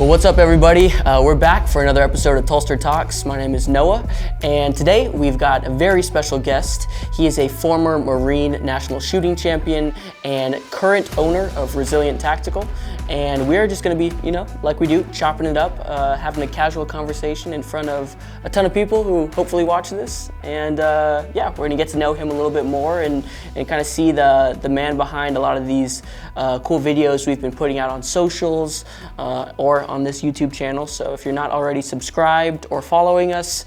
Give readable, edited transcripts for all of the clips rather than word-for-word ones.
Well, what's up, everybody? We're back for another episode of Tulster Talks. My name is Noah, and today we've got a very special guest. He is a former Marine National Shooting Champion and current owner of Resilient Tactical, and we're just going to be, like we do, chopping it up, having a casual conversation in front of a ton of people who hopefully watch this, and we're going to get to know him a little bit more and kind of see the man behind a lot of these cool videos we've been putting out on socials or on this YouTube channel. So if you're not already subscribed or following us,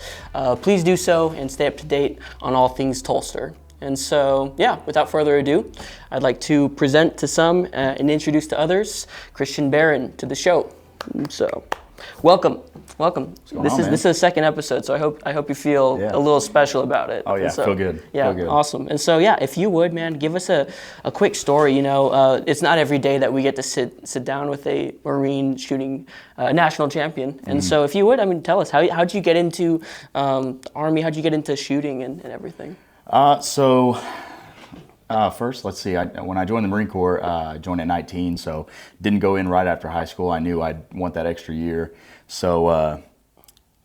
please do so and stay up to date on all things Tulster. And so, without further ado, I'd like to present to some and introduce to others Cristian Barron to the show. So, welcome. This is the second episode, so I hope you feel a little special about it. Oh yeah, so, feel good. Yeah, feel good. Awesome. And so if you would, man, give us a quick story. It's not every day that we get to sit down with a Marine shooting national champion. And so if you would, tell us how'd you get into Army? How'd you get into shooting and everything? First, let's see. When I joined the Marine Corps, I joined at 19, so didn't go in right after high school. I knew I'd want that extra year. So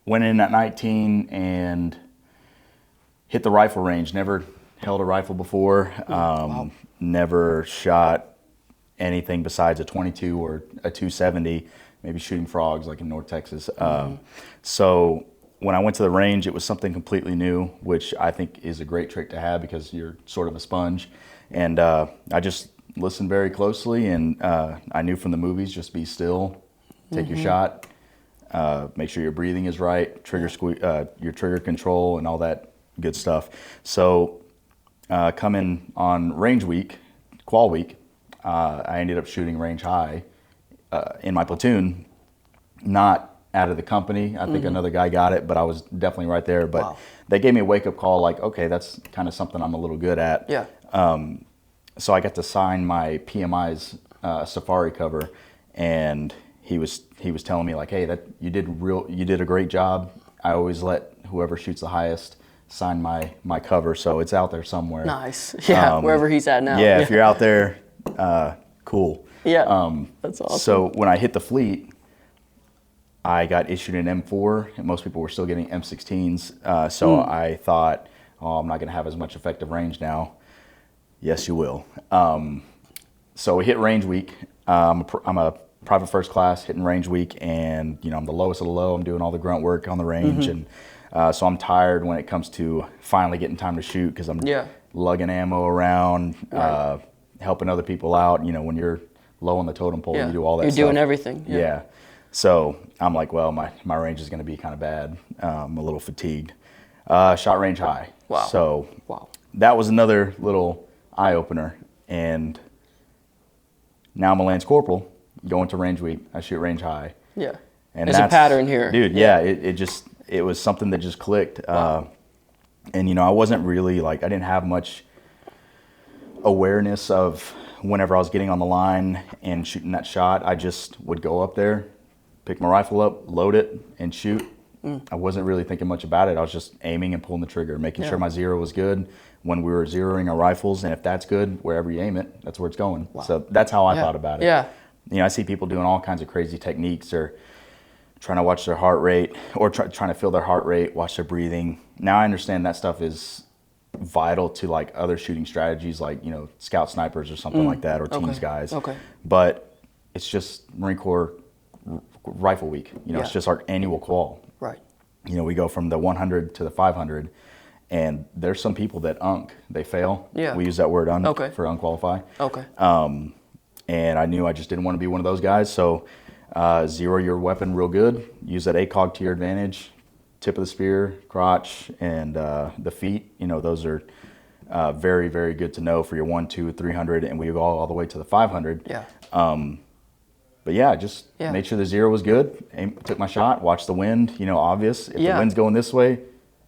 went in at 19 and hit the rifle range. Never held a rifle before. Wow. Never shot anything besides a 22 or a 270, maybe shooting frogs like in North Texas. So when I went to the range, it was something completely new, which I think is a great trick to have because you're sort of a sponge. And I just listened very closely, and I knew from the movies, just be still, take your shot, make sure your breathing is right, your trigger control and all that good stuff. So coming on range week, qual week, I ended up shooting range high in my platoon, not out of the company. I think another guy got it, but I was definitely right there. But they gave me a wake-up call, like, okay, that's kind of something I'm a little good at. Yeah. So I got to sign my PMI's safari cover, and he was telling me, like, hey, that you did a great job. I always let whoever shoots the highest sign my cover, so it's out there somewhere. Nice. Yeah, wherever he's at now. Yeah, if you're out there, cool. Yeah, that's awesome. So when I hit the fleet, I got issued an M4, and most people were still getting M16s. So I thought, I'm not going to have as much effective range now. Yes, you will. So we hit range week. I'm a private first class hitting range week, and I'm the lowest of the low. I'm doing all the grunt work on the range, and so I'm tired when it comes to finally getting time to shoot because I'm lugging ammo around, helping other people out. When you're low on the totem pole, you do all that stuff. You're doing everything. Yeah. So I'm like, well, my range is going to be kind of bad. I'm a little fatigued. Shot range high. Wow. So that was another little eye-opener. And now I'm a Lance Corporal, going to range week. I shoot range high. Yeah. And there's a pattern here. Dude, it was something that just clicked. Wow. And, I wasn't really, I didn't have much awareness of whenever I was getting on the line and shooting that shot. I just would go up there, pick my rifle up, load it, and shoot. I wasn't really thinking much about it. I was just aiming and pulling the trigger, making sure my zero was good when we were zeroing our rifles. And if that's good, wherever you aim it, that's where it's going. Wow. So that's how I thought about it. Yeah. I see people doing all kinds of crazy techniques, or trying to watch their heart rate, or trying to feel their heart rate, watch their breathing. Now I understand that stuff is vital to other shooting strategies, scout snipers or something like that, or teams guys. Okay. But it's just Marine Corps Rifle Week. It's just our annual qual. Right. We go from the 100 to the 500, and there's some people that they fail. Yeah. We use that word for unqualified. Okay. And I knew I just didn't want to be one of those guys. So zero your weapon real good. Use that ACOG to your advantage. Tip of the spear, crotch, and the feet. Those are very, very good to know for your 1, 2, 300, and we go all the way to the 500. Yeah. But just made sure the zero was good. Took my shot, watched the wind, obvious. If the wind's going this way,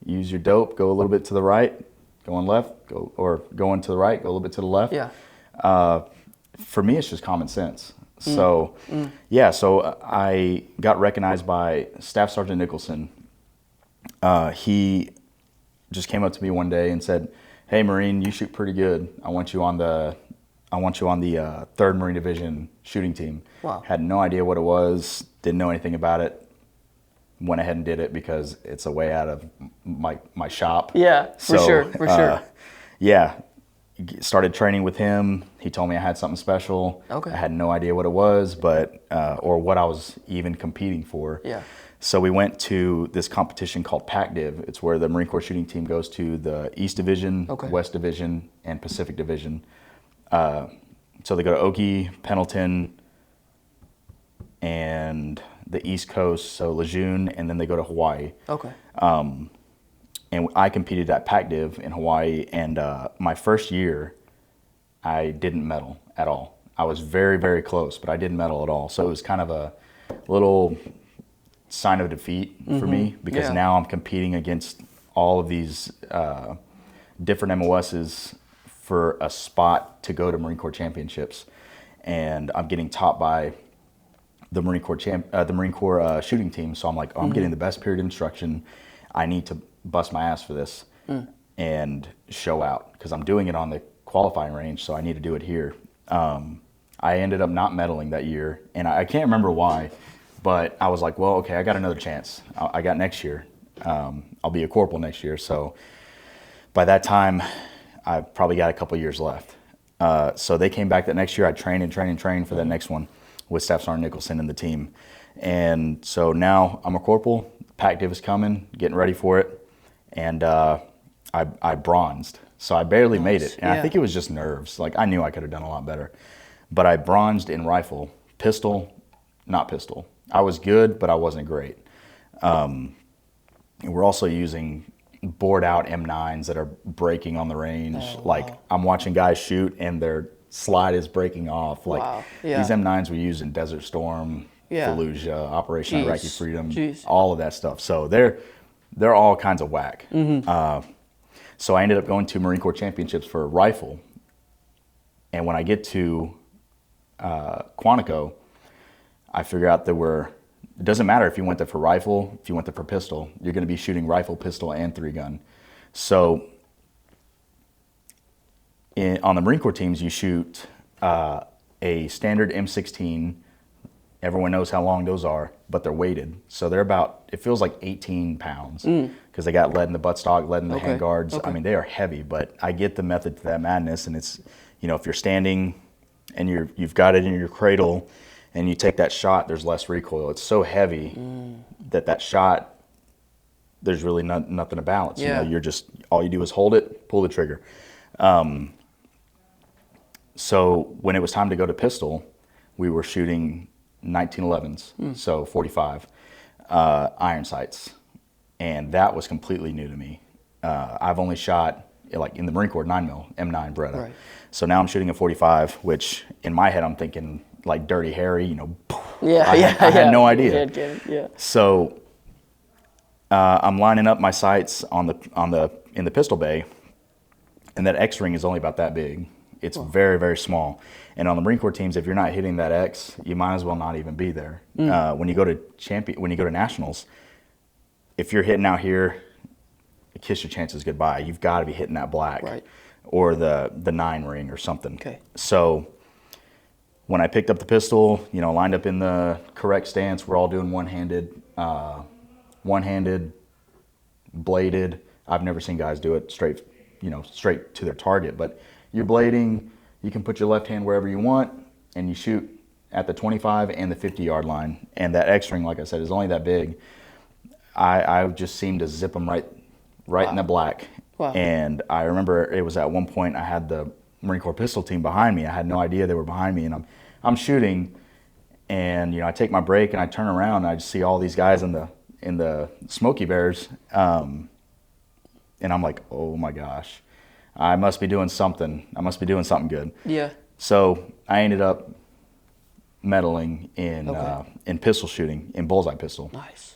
use your dope, go a little bit to the right, going left, going to the right, go a little bit to the left. Yeah. For me, it's just common sense. So, so I got recognized by Staff Sergeant Nicholson. He just came up to me one day and said, hey, Marine, you shoot pretty good. I want you on the I want you on the 3rd Marine Division shooting team. Wow. Had no idea what it was, didn't know anything about it. Went ahead and did it because it's a way out of my shop. Yeah, for sure. Yeah, started training with him. He told me I had something special. Okay. I had no idea what it was, but or what I was even competing for. Yeah. So we went to this competition called PAC-Div. It's where the Marine Corps shooting team goes to the East Division, Okay. West Division, and Pacific Division. So they go to Oki, Pendleton, and the East Coast, so Lejeune, and then they go to Hawaii. Okay. And I competed at PAC-Div in Hawaii, and my first year, I didn't medal at all. I was very, very close, but I didn't medal at all. So it was kind of a little sign of defeat for me, because now I'm competing against all of these different MOSs for a spot to go to Marine Corps Championships, and I'm getting topped by the Marine Corps shooting team. So I'm like, oh, I'm getting the best period instruction. I need to bust my ass for this and show out, because I'm doing it on the qualifying range, so I need to do it here. I ended up not medaling that year, and I can't remember why, but I was like, well, okay, I got another chance. I got next year. I'll be a corporal next year. So by that time, I probably got a couple years left. So they came back that next year. I trained for that next one with Staff Sergeant Nicholson and the team. And so now I'm a corporal. PAC-Div is coming, getting ready for it. And I bronzed. So I barely made it. And I think it was just nerves. Like, I knew I could have done a lot better. But I bronzed in rifle. Pistol, not pistol. I was good, but I wasn't great. And we're also using bored out M9s that are breaking on the range. I'm watching guys shoot and their slide is breaking off. These M9s we use in Desert Storm, Fallujah, Operation Iraqi Freedom, all of that stuff. So they're all kinds of whack. So I ended up going to Marine Corps Championships for a rifle. And when I get to Quantico, I figure out it doesn't matter if you went there for rifle, if you went there for pistol, you're going to be shooting rifle, pistol, and 3-gun. So on the Marine Corps teams, you shoot a standard M16. Everyone knows how long those are, but they're weighted. So they're it feels like 18 pounds, because they got lead in the buttstock, lead in the handguards. I mean, they are heavy, but I get the method to that madness. And it's, if you're standing and you've got it in your cradle, and you take that shot, there's less recoil. It's so heavy that shot, there's really nothing to balance. You're just, all you do is hold it, pull the trigger. So when it was time to go to pistol, we were shooting 1911s, so 45 iron sights, and that was completely new to me. I've only shot, in the Marine Corps, 9mm M9 Beretta. Right. So now I'm shooting a 45, which in my head I'm thinking like Dirty Harry, I had no idea. So I'm lining up my sights in the pistol bay, and that X ring is only about that big. It's very, very small. And on the Marine Corps teams, if you're not hitting that X, you might as well not even be there. When you go to nationals, if you're hitting out here, kiss your chances goodbye. You've got to be hitting that black, or the 9 ring or something. Okay. So when I picked up the pistol, lined up in the correct stance, we're all doing one-handed, bladed. I've never seen guys do it straight to their target, but you're blading, you can put your left hand wherever you want, and you shoot at the 25 and the 50-yard line. And that X-ring, like I said, is only that big. I just seemed to zip them right in the black. Wow. And I remember it was at one point I had the Marine Corps pistol team behind me. I had no idea they were behind me, and I'm shooting, and I take my break and I turn around and I just see all these guys in the Smoky Bears, and I'm like, oh my gosh, I must be doing something. I must be doing something good. Yeah. So I ended up medaling in pistol shooting, in bullseye pistol. Nice.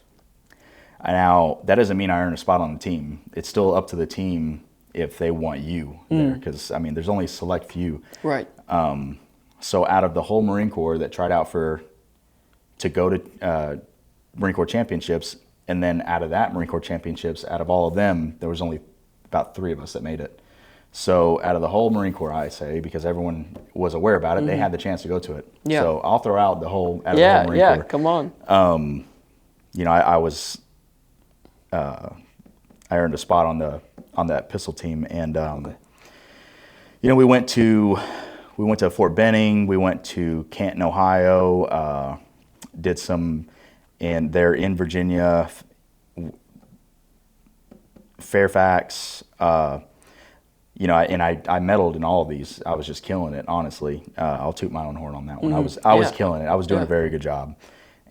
Now that doesn't mean I earn a spot on the team. It's still up to the team if they want you there, because there's only a select few. Right. So out of the whole Marine Corps that tried out to go to Marine Corps Championships, and then out of that Marine Corps Championships, out of all of them, there was only about 3 of us that made it. So out of the whole Marine Corps, I say, because everyone was aware about it, they had the chance to go to it. Yeah. So I'll throw out the whole out of the whole Marine Corps. Come on. You know, I was I earned a spot on that pistol team, and you know, we went to Fort Benning, we went to Canton, Ohio, did some, and they're in Virginia, Fairfax. You know, and I medaled in all of these. I was just killing it, honestly. I'll toot my own horn on that one. I was killing it. I was doing a very good job,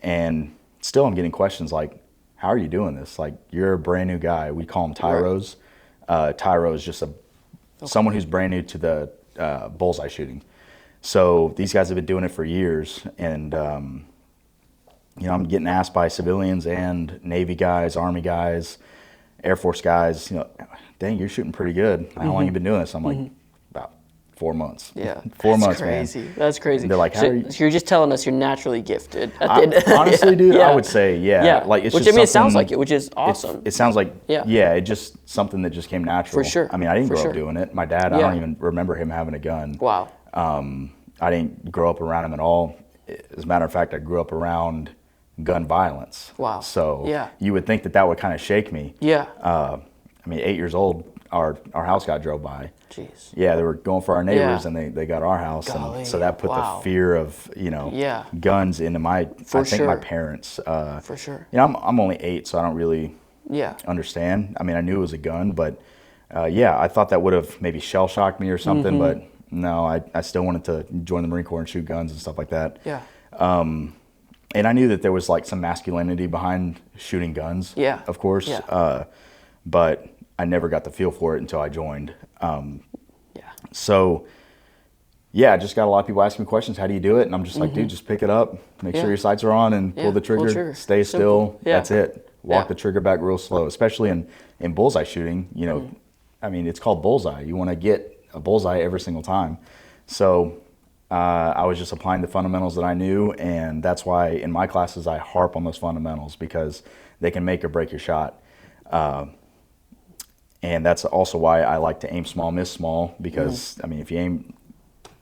and still I'm getting questions like, how are you doing this? Like, you're a brand new guy. We call them tyros. Tyro is just someone who's brand new to the bullseye shooting. So these guys have been doing it for years, and you know, I'm getting asked by civilians and Navy guys, Army guys, Air Force guys, you know, dang, you're shooting pretty good. How long have you been doing this? I'm like, about 4 months. Yeah. 4 months, crazy. man. That's crazy. And they're like, how are you? So you're just telling us you're naturally gifted. Honestly, dude, I would say, yeah. Like, it's which, just I mean, it sounds like it, which is awesome. It sounds like, it just something that just came natural. For sure. I mean, I didn't grow up doing it. My dad, I don't even remember him having a gun. Wow. I didn't grow up around him at all. As a matter of fact, I grew up around gun violence. Wow. So you would think that would kind of shake me. Yeah. I mean, 8 years old, our house got drove by. Jeez. Yeah, they were going for our neighbors, and they got our house. Golly. And so that put the fear of, you know, guns into my parents. For sure. You know, I'm only 8, so I don't really understand. I mean, I knew it was a gun, but I thought that would have maybe shell shocked me or something, but no, I still wanted to join the Marine Corps and shoot guns and stuff like that. Yeah. And I knew that there was like some masculinity behind shooting guns, of course, but I never got the feel for it until I joined. So, I just got a lot of people asking me questions, how do you do it? And I'm just like, dude, just pick it up, make sure your sights are on, and pull the trigger, stay still, that's it. Walk the trigger back real slow, especially in bullseye shooting. You know, I mean, it's called bullseye. You want to get a bullseye every single time. So I was just applying the fundamentals that I knew, and that's why in my classes I harp on those fundamentals, because they can make or break your shot. And that's also why I like to aim small, miss small, because I mean, if you aim,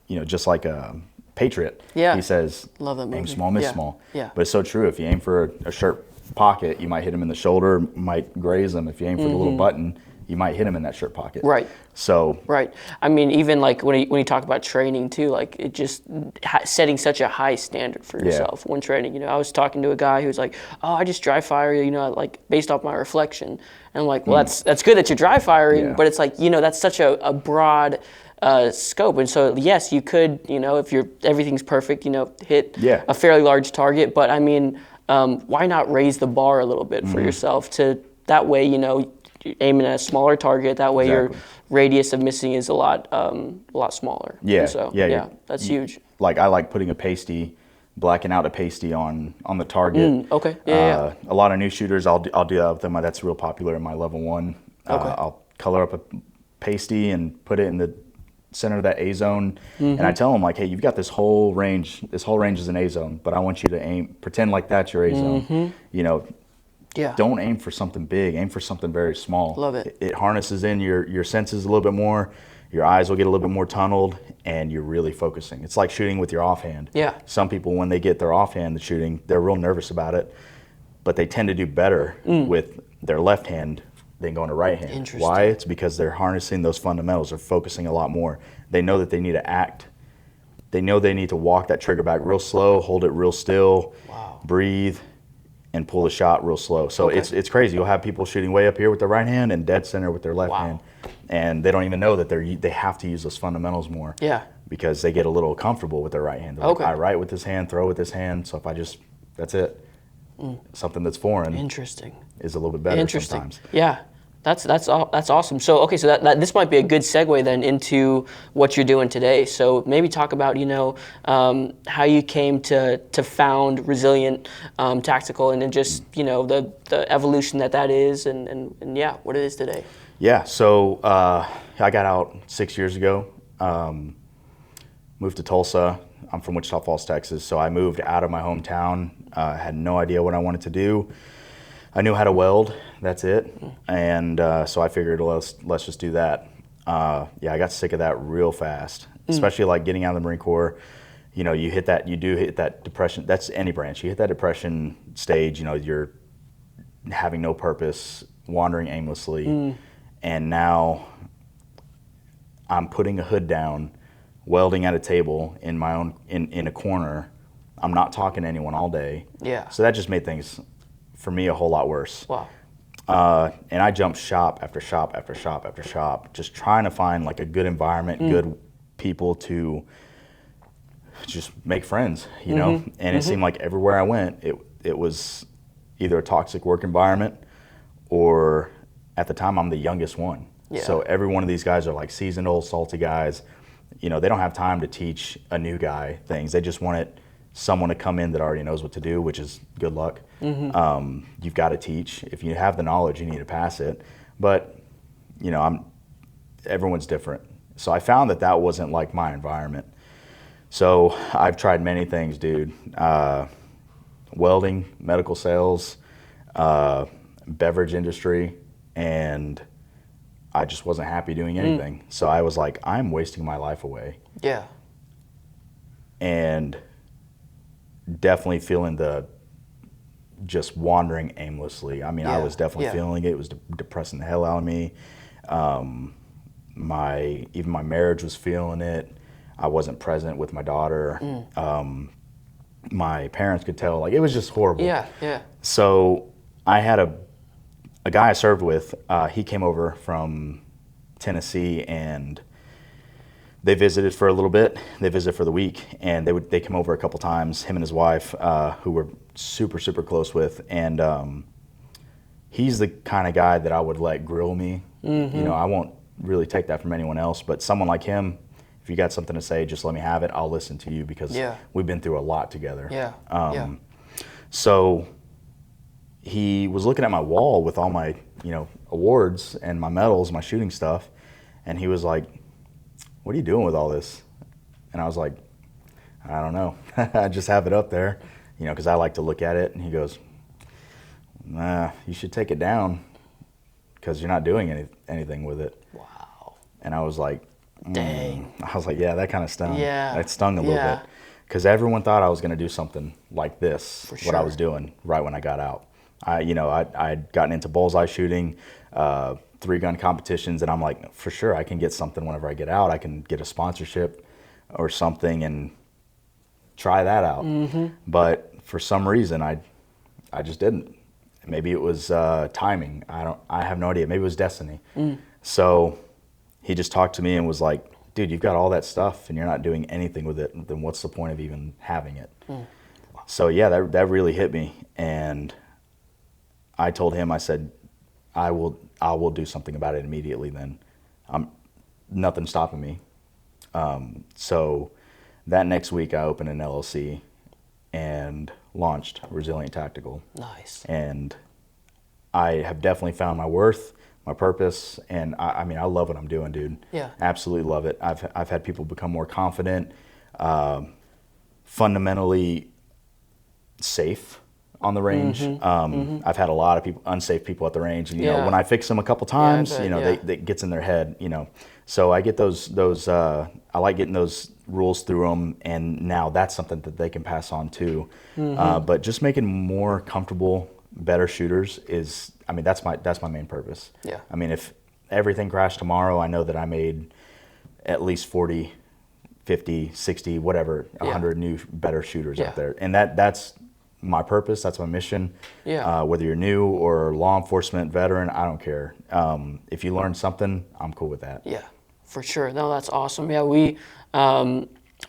you know, just like a Patriot, he says, love that movie. Aim small, miss small. Yeah. But it's so true. If you aim for a shirt pocket, you might hit him in the shoulder, might graze him. If you aim for the little button, you might hit him in that shirt pocket. Right. So. Right. I mean, even like when you talk about training too, like it just setting such a high standard for yourself when training. You know, I was talking to a guy who's like, oh, I just dry fire, you know, like based off my reflection. And I'm like, well, that's good that you're dry firing, but it's like, you know, that's such a broad scope. And so, yes, you could, you know, if everything's perfect, you know, hit a fairly large target. But I mean, why not raise the bar a little bit for yourself that way, you know, you're aiming at a smaller target. That way your radius of missing is a lot smaller. Yeah. And so, that's huge. Like, I like putting a pasty, blacking out a pasty on the target. Okay. A lot of new shooters, I'll do that with them. That's real popular in my level 1. I'll color up a pasty and put it in the center of that A zone. And I tell them, like, hey, you've got this whole range. This whole range is an A zone, but I want you to pretend like that's your A zone. You know, don't aim for something big. Aim for something very small. Love it. It harnesses in your senses a little bit more. Your eyes will get a little bit more tunneled, and you're really focusing. It's like shooting with your offhand. Yeah. Some people, when they get their offhand shooting, they're real nervous about it, but they tend to do better with their left hand than going to right hand. Interesting. Why? It's because they're harnessing those fundamentals. They're focusing a lot more. They know that they need to act. They know they need to walk that trigger back real slow, hold it real still, breathe, and pull the shot real slow. So it's crazy. You'll have people shooting way up here with their right hand and dead center with their left hand, and they don't even know that they have to use those fundamentals more. Yeah. Because they get a little comfortable with their right hand. They're like, I write with this hand, throw with this hand. So if I just, that's it. Something that's foreign. Interesting. Is a little bit better sometimes. Yeah. That's awesome. So so that this might be a good segue then into what you're doing today. So maybe talk about, you know, how you came to found Resilient Tactical, and then just, you know, the evolution that is, and what it is today. Yeah. So I got out 6 years ago. Moved to Tulsa. I'm from Wichita Falls, Texas. So I moved out of my hometown. Had no idea what I wanted to do. I knew how to weld, that's it. And so I figured, let's just do that. I got sick of that real fast, especially like getting out of the Marine Corps. You know, you do hit that depression. That's any branch. You hit that depression stage, you know, you're having no purpose, wandering aimlessly. And now I'm putting a hood down, welding at a table in my own, in a corner. I'm not talking to anyone all day. Yeah. So that just made things, for me, a whole lot worse. Wow. And I jumped shop after shop after shop after shop, just trying to find like a good environment, good people to just make friends, you know? And it seemed like everywhere I went, it was either a toxic work environment, or at the time I'm the youngest one. Yeah. So every one of these guys are like seasoned old salty guys. You know, they don't have time to teach a new guy things. They just wanted someone to come in that already knows what to do, which is good luck. You've got to teach. If you have the knowledge, you need to pass it. But, you know, everyone's different. So I found that wasn't like my environment. So I've tried many things, dude. Welding, medical sales, beverage industry, and I just wasn't happy doing anything. So I was like, I'm wasting my life away. Yeah. And definitely feeling just wandering aimlessly. I mean, I was definitely feeling it. It was depressing the hell out of me. Even my marriage was feeling it. I wasn't present with my daughter. My parents could tell, like, it was just horrible. Yeah, yeah. So I had a guy I served with, he came over from Tennessee, and they visited for a little bit. They visited for the week, and they came over a couple times, him and his wife, who we're super, super close with. And he's the kind of guy that I would let grill me. You know, I won't really take that from anyone else, but someone like him, if you got something to say, just let me have it. I'll listen to you, because we've been through a lot together. Yeah. So he was looking at my wall with all my, you know, awards and my medals, my shooting stuff, and he was like, "What are you doing with all this?" And I was like, "I don't know. I just have it up there, you know, because I like to look at it." And he goes, "Nah, you should take it down, because you're not doing anything with it." Wow. And I was like, Dang. I was like, yeah, that kind of stung. Yeah. It stung a little bit, because everyone thought I was going to do something like this, what I was doing right when I got out. I'd gotten into bullseye shooting, 3-gun competitions, and I'm like, for sure, I can get something whenever I get out. I can get a sponsorship or something and try that out. But for some reason, I just didn't. Maybe it was timing. I have no idea. Maybe it was destiny. So he just talked to me and was like, "Dude, you've got all that stuff and you're not doing anything with it. Then what's the point of even having it?" So yeah, that really hit me. And I told him, I said, I will do something about it immediately then. Nothing's stopping me. So that next week I opened an LLC and launched Resilient Tactical. Nice. And I have definitely found my worth, my purpose, and I mean, I love what I'm doing, dude. Yeah. Absolutely love it. I've had people become more confident, fundamentally safe on the range. I've had a lot of unsafe people at the range, and you know, when I fix them a couple times, they gets in their head, you know. So I get those I like getting those rules through them, and now that's something that they can pass on too. But just making more comfortable, better shooters is, I mean, that's my main purpose. Yeah. I mean, if everything crashed tomorrow, I know that I made at least 40, 50, 60, whatever, 100 new better shooters out there. And that's my purpose, that's my mission. Whether you're new or law enforcement, veteran, I don't care. If you learn something, I'm cool with that. Yeah, for sure. No, that's awesome. Yeah, we,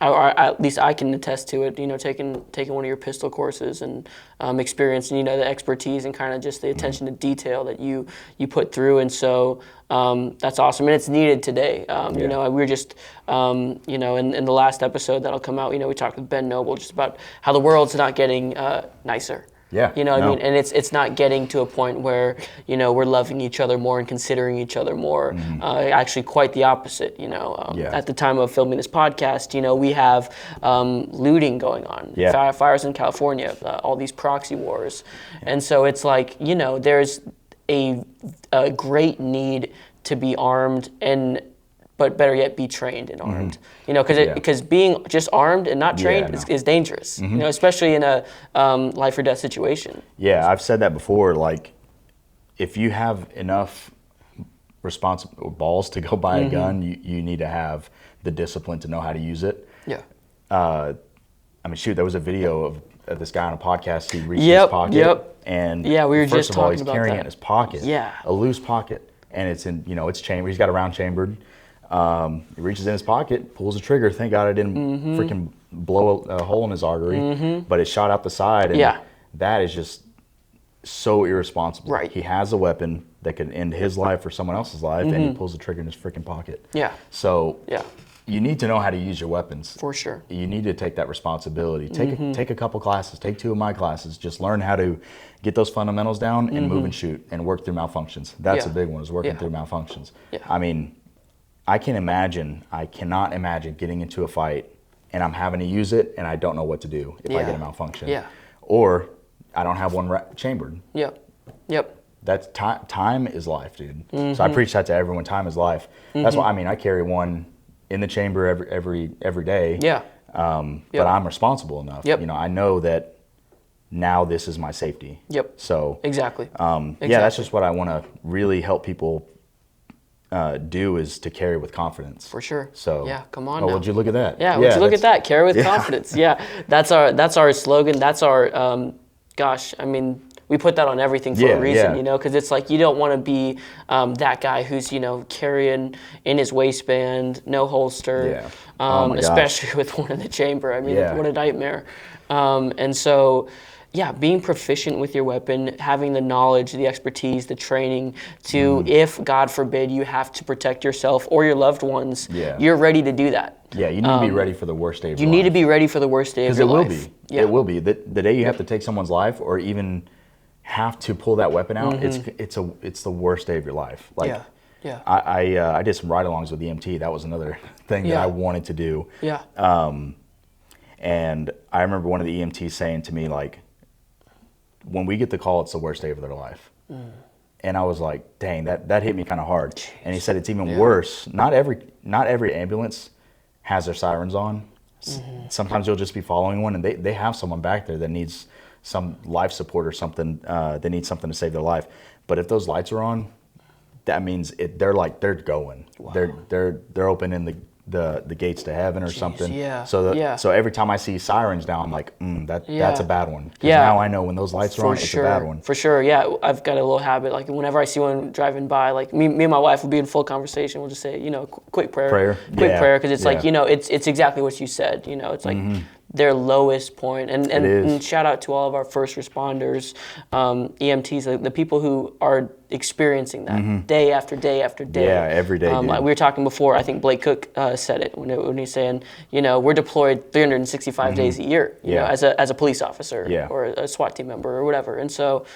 at least I can attest to it, you know, taking one of your pistol courses and experiencing, you know, the expertise and kind of just the attention to detail that you put through. And so that's awesome. And it's needed today. You know, we were just, you know, in the last episode that'll come out, you know, we talked with Ben Noble just about how the world's not getting nicer. Yeah. You know what I mean? And it's not getting to a point where, you know, we're loving each other more and considering each other more. Actually, quite the opposite, you know. At the time of filming this podcast, you know, we have looting going on. Fires in California, all these proxy wars. And so it's like, you know, there's a great need to be armed and but better yet, be trained and armed. You know, because being just armed and not trained is dangerous. You know, especially in a life or death situation. Yeah, I've said that before. Like, if you have enough responsible balls to go buy a gun, you need to have the discipline to know how to use it. Yeah. I mean, shoot, there was a video of this guy on a podcast. He reached his pocket, and we were first just of all, talking he's about carrying that. it in his pocket, a loose pocket, and it's in, you know, it's chambered. He's got a round chambered. He reaches in his pocket, pulls the trigger. Thank God I didn't freaking blow a hole in his artery, but it shot out the side. And that is just so irresponsible. Right. He has a weapon that could end his life or someone else's life, and he pulls the trigger in his freaking pocket. Yeah. So you need to know how to use your weapons. For sure. You need to take that responsibility. Take a couple classes. Take 2 of my classes. Just learn how to get those fundamentals down and move and shoot and work through malfunctions. That's a big one, is working through malfunctions. Yeah. I mean, I cannot imagine getting into a fight and I'm having to use it and I don't know what to do if I get a malfunction. Yeah. Or I don't have one chambered. Yep. That's time is life, dude. So I preach that to everyone. Time is life. That's why, I mean, I carry one in the chamber every day. Yeah. But I'm responsible enough. You know, I know that now this is my safety. So exactly. Yeah, that's just what I want to really help people do, is to carry with confidence. For sure. So yeah, come on. Now. Would you look at that? Yeah, would you look at that? Carry with confidence. Yeah, that's our slogan. That's our gosh. I mean, we put that on everything for a reason, you know, because it's like you don't want to be that guy who's, you know, carrying in his waistband, no holster, especially with one in the chamber. I mean, what a nightmare. And so, yeah, being proficient with your weapon, having the knowledge, the expertise, the training to, if God forbid you have to protect yourself or your loved ones, you're ready to do that. Yeah, you need to be ready for the worst day of your life. You need to be ready for the worst day of your life. Because it will be. It will be. The day you have to take someone's life or even have to pull that weapon out, it's the worst day of your life. Like, I did some ride-alongs with EMT. That was another thing that I wanted to do. And I remember one of the EMTs saying to me, like, when we get the call, it's the worst day of their life. And I was like, dang, that hit me kind of hard. Jeez. And he said it's even worse. Not every ambulance has their sirens on. Sometimes you'll just be following one, and they have someone back there that needs some life support or something. They need something to save their life. But if those lights are on, that means they're going. Wow. They're opening the gates to heaven or something. So every time I see sirens now, I'm like, that's a bad one. Because now I know when those lights are on, it's a bad one. For sure, yeah. I've got a little habit, like whenever I see one driving by, like me and my wife will be in full conversation. We'll just say, you know, quick prayer. Quick prayer, because it's like, you know, it's exactly what you said. You know, it's like their lowest point. And shout out to all of our first responders, EMTs, the people who are experiencing that day after day after day. Yeah, every day. We were talking before, I think Blake Cook said it when he's saying, you know, we're deployed 365 days a year, you know, as a police officer or a SWAT team member or whatever. And so,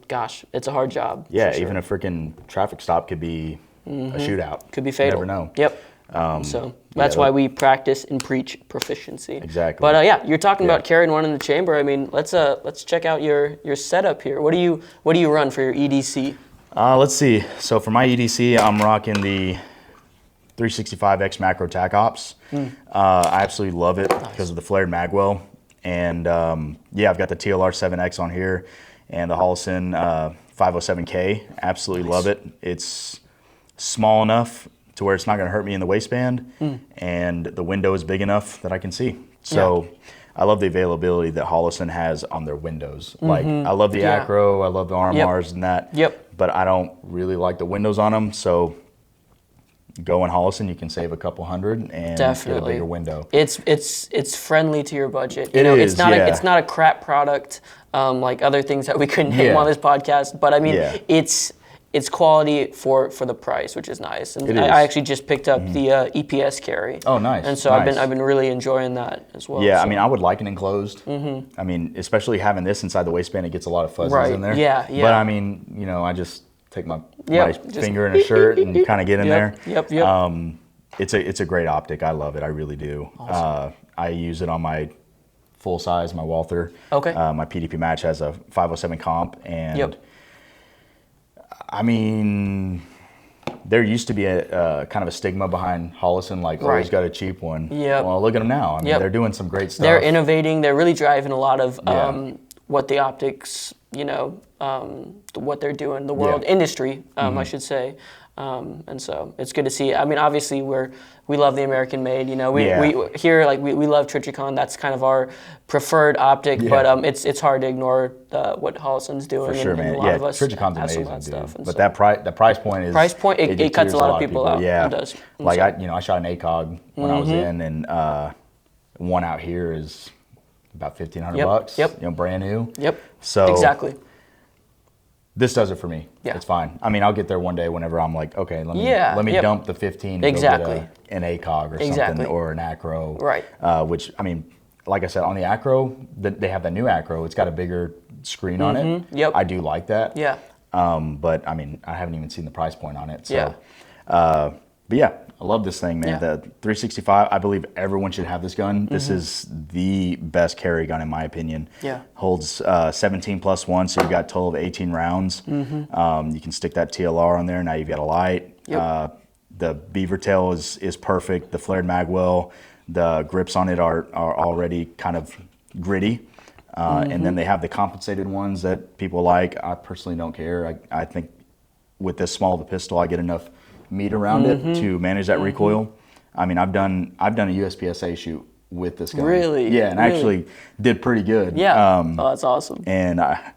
gosh, it's a hard job. Yeah, even a freaking traffic stop could be a shootout. Could be fatal. You never know. Yep. So that's why we practice and preach proficiency. Exactly. But you're talking about carrying one in the chamber. I mean, let's check out your setup here. What do you run for your EDC? Let's see. So for my EDC, I'm rocking the 365X Macro Tac Ops. I absolutely love it because of the flared magwell, and I've got the TLR 7X on here, and the Hollison 507K. Absolutely love it. It's small enough to where it's not going to hurt me in the waistband, and the window is big enough that I can see. So I love the availability that Hollison has on their windows. Like, I love the Acro, I love the RMRs and that, but I don't really like the windows on them. So go in Hollison, you can save a couple $100 and get a bigger window. It's friendly to your budget. You know, it's not a crap product like other things that we couldn't name on this podcast. But I mean, it's quality for the price, which is nice. And I actually just picked up the EPS carry. Oh, nice. And so I've been really enjoying that as well. Yeah, so. I mean, I would like an enclosed. I mean, especially having this inside the waistband, it gets a lot of fuzzies in there. Yeah. But I mean, you know, I just take my finger in a shirt and kind of get in there. It's a great optic. I love it. I really do. Awesome. I use it on my full size, my Walther. Okay. My PDP match has a 507 comp, and I mean, There used to be a kind of a stigma behind Hollison, like, oh, he's got a cheap one. Yep. Well, look at them now. I mean, they're doing some great stuff. They're innovating. They're really driving a lot of what the optics, what they're doing, the world industry, I should say. And so it's good to see. I mean, obviously we love the American made. We here, like, we love Trichicon. That's kind of our preferred optic. But it's hard to ignore what Hollison's doing. For sure, man. And a lot of us Trichicon's have some amazing, of that stuff. But the price point is it cuts a lot of people out. Yeah, it does. And like I shot an ACOG when I was in, and one out here is about $1,500. Yep. Brand new. Yep. So exactly. This does it for me. Yeah. It's fine. I mean, I'll get there one day whenever I'm like, okay, let me dump the 15 and go get an ACOG or something, or an acro. Right. Which, I mean, like I said, on the acro, they have the new acro. It's got a bigger screen on it. Yep. I do like that. Yeah. But I mean, I haven't even seen the price point on it. So, but yeah, I love this thing, man. Yeah. The 365, I believe everyone should have this gun. This is the best carry gun in my opinion. Yeah. Holds 17 plus 1, so you've got a total of 18 rounds. You can stick that TLR on there. Now you've got a light. Yep. The beaver tail is perfect. The flared magwell, the grips on it are already kind of gritty. And then they have the compensated ones that people like. I personally don't care. I think with this small of a pistol, I get enough meat around it to manage that recoil. I mean, I've done a USPSA shoot with this gun. Really? Yeah, and I actually did pretty good. Yeah. Oh, that's awesome. And I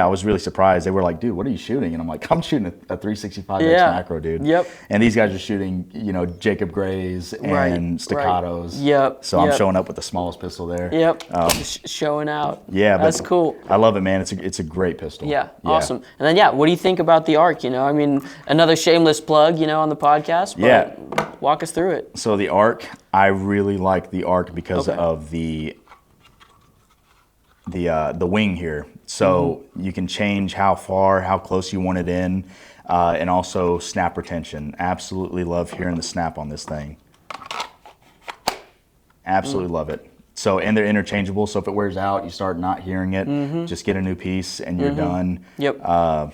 was really surprised. They were like, dude, what are you shooting? And I'm like, I'm shooting a 365X macro, dude. Yep. And these guys are shooting, Jacob Grays and staccatos. Yep. So I'm showing up with the smallest pistol there. Yep. Showing out. Yeah, that's cool. I love it, man. It's a great pistol. Yeah. Awesome. And then what do you think about the ARC? I mean, another shameless plug, on the podcast. But walk us through it. So the ARC, I really like the ARC because of the wing here. So you can change how far, how close you want it in, and also snap retention. Absolutely love hearing the snap on this thing. Absolutely love it. So, and they're interchangeable. So if it wears out, you start not hearing it, just get a new piece and you're done. Yep. I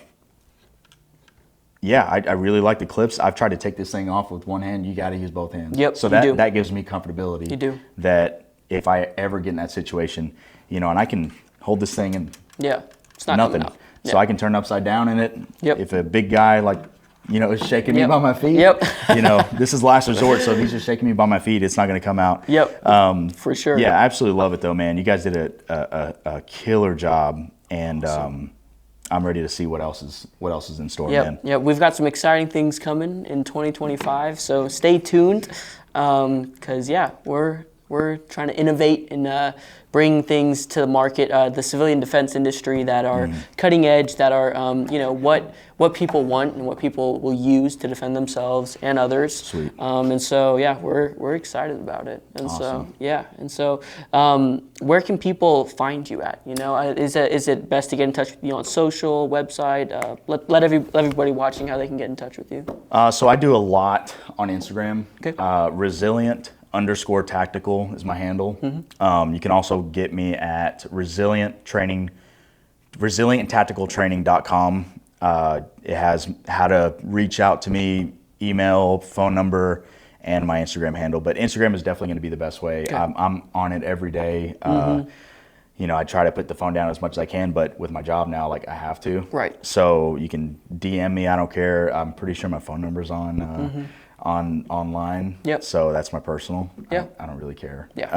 really like the clips. I've tried to take this thing off with one hand. You got to use both hands. Yep. So that gives me comfortability. You do. That if I ever get in that situation, and I can hold this thing and it's not nothing. Coming out. So I can turn upside down in it. Yep. If a big guy is shaking me by my feet. Yep. This is last resort. So if he's just shaking me by my feet, it's not going to come out. Yep. For sure. Yeah, I absolutely love it though, man. You guys did a killer job, and I'm ready to see what else is in store, man. Yeah, we've got some exciting things coming in 2025. So stay tuned, because we're trying to innovate and bring things to the market, the civilian defense industry that are cutting edge, that are what people want and what people will use to defend themselves and others. Sweet. And so we're excited about it. And awesome. so where can people find you at? Is it best to get in touch with you on social, website? Let everybody watching how they can get in touch with you. So I do a lot on Instagram. Okay. Resilient_tactical is my handle. You can also get me at resilienttacticaltraining.com. It has how to reach out to me, email, phone number, and my Instagram handle. But Instagram is definitely going to be the best way. Okay. I'm on it every day. I try to put the phone down as much as I can, but with my job now, I have to. Right. So you can DM me. I don't care. I'm pretty sure my phone number's on online. Yep. So that's my personal. Yeah. I don't really care. Yeah.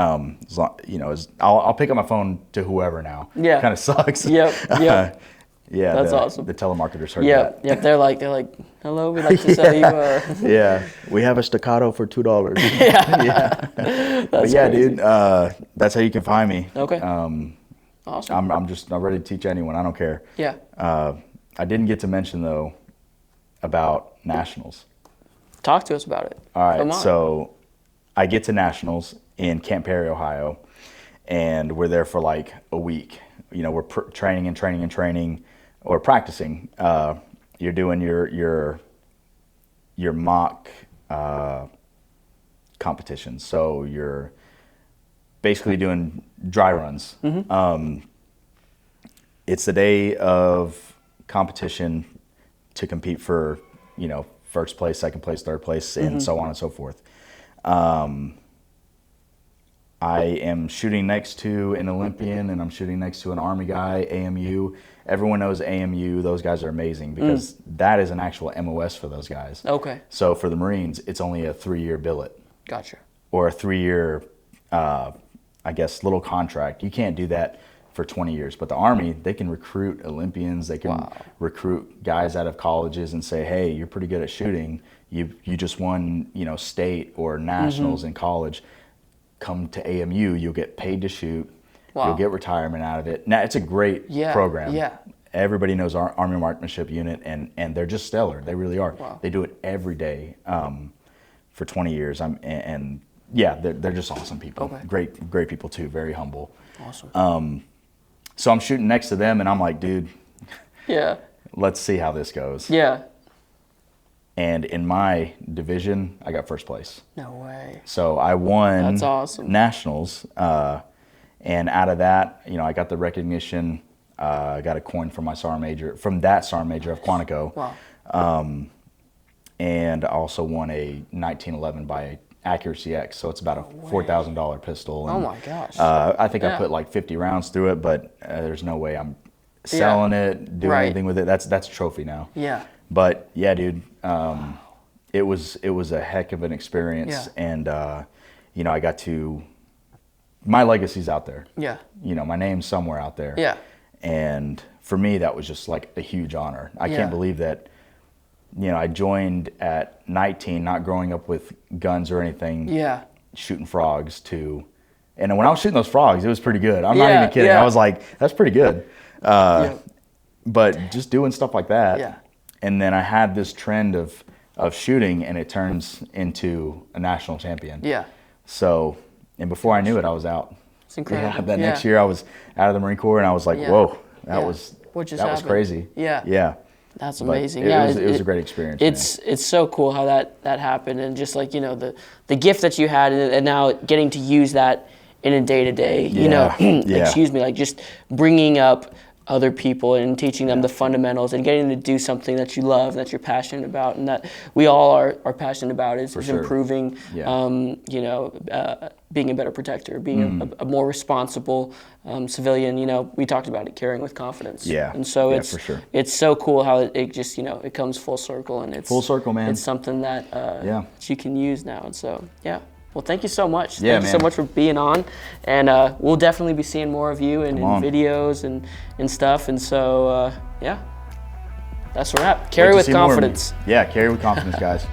I'll pick up my phone to whoever now. Yeah. Kind of sucks. Yep. Yeah. That's awesome. The telemarketers heard Yeah. that. Yeah. They're like, hello, we'd like to sell you. Yeah. We have a staccato for $2. Yeah. But yeah, crazy. dude. That's how you can find me. Okay. Awesome. I'm ready to teach anyone. I don't care. Yeah. I didn't get to mention though about nationals. Talk to us about it. All right, Come on. So I get to nationals in Camp Perry, Ohio, and we're there for a week. We're training or practicing. You're doing your mock competitions. So you're basically doing dry runs. It's the day of competition to compete for first place, second place, third place, and so on and so forth. I am shooting next to an Olympian, and I'm shooting next to an Army guy, AMU. Everyone knows AMU. Those guys are amazing because that is an actual MOS for those guys. Okay. So for the Marines, it's only a 3-year billet. Gotcha. Or a 3-year, I guess, little contract. You can't do that for 20 years. But the Army, they can recruit Olympians. They can recruit guys out of colleges and say, hey, you're pretty good at shooting. You just won, state or nationals in college. Come to AMU, you'll get paid to shoot. You'll get retirement out of it. Now, it's a great program. Yeah. Everybody knows our Army Marksmanship Unit, and they're just stellar. They really are. Wow. They do it every day for 20 years. They're just awesome people. Okay. Great people too. Very humble. Awesome. So I'm shooting next to them, and I'm like, dude, yeah. Let's see how this goes. Yeah. And in my division, I got first place. No way. So I won That's awesome. nationals. And out of that, I got the recognition. I got a coin from my SAR major, from that SAR major of Quantico. Wow. And I also won a 1911 by Accuracy X. So it's about a $4,000 pistol. And, oh my gosh. I think I put like 50 rounds through it, but there's no way I'm selling it, doing anything with it. That's a trophy now. Yeah. But yeah, dude, it was a heck of an experience, and I got to, my legacy's out there. Yeah. My name's somewhere out there. Yeah. And for me, that was just like a huge honor. I can't believe that. I joined at 19, not growing up with guns or anything. Yeah. Shooting frogs and when I was shooting those frogs, it was pretty good. I'm not even kidding. Yeah. I was like, that's pretty good. But just doing stuff like that. Yeah. And then I had this trend of shooting, and it turns into a national champion. Yeah. So, and before I knew it, I was out. It's incredible. Yeah, that next year I was out of the Marine Corps, and I was like, whoa, that was crazy. Yeah. Yeah. That's amazing. It was a great experience. It's so cool how that happened, and just like the gift that you had, and now getting to use that in a day-to-day, excuse me, like just bringing up other people and teaching them the fundamentals and getting them to do something that you love, that you're passionate about, and that we all are passionate about is improving, being a better protector, being a more responsible civilian. We talked about it, carrying with confidence. Yeah. And so for sure. It's so cool how it just, it comes full circle, and it's full circle, man. It's something that that you can use now. And so, well, thank you so much. Yeah, thank you so much for being on, and we'll definitely be seeing more of you in videos and stuff. And so, that's a wrap. Carry with confidence. Yeah, carry with confidence, guys.